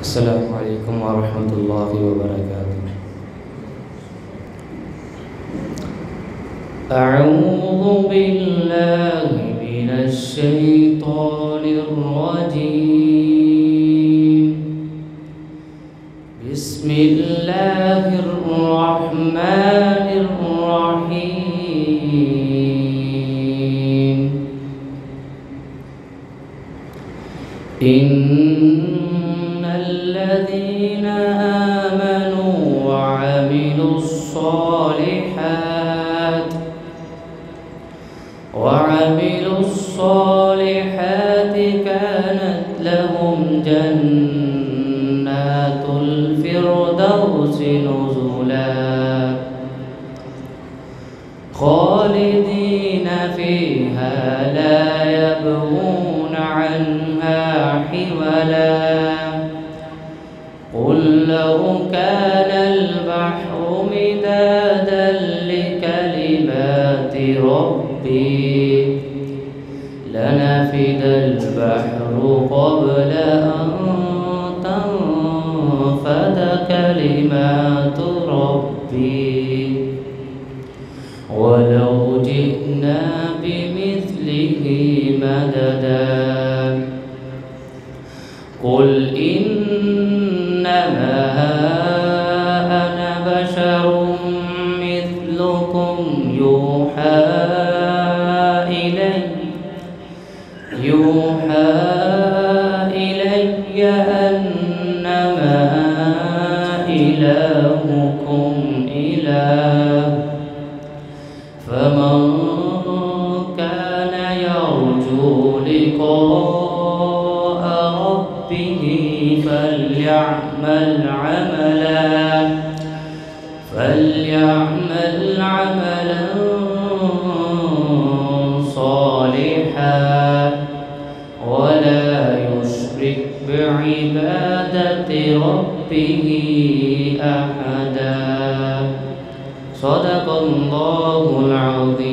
Assalamualaikum warahmatullahi wabarakatuh. A'udzu billahi minasy syaithanir rajim. Bismillahirrahmanirrahim. الذين آمنوا وعملوا الصالحات كانت لهم جنات الفردوس نزلا خالدين فيها لا يبغون عنها حولا قل لو كان البحر مدادا لكلمات ربي لنفد البحر قبل أن تنفد كلمات ربي ولو جئنا بمثله مددا قل إنما أنا بشر مثلكم يوحى إلي أنما إلهكم إله فمن كان يرجو لقاء ربه فليعمل عملا صالحا ولا يشرك بعبادة ربه أحدا. صدق الله العظيم.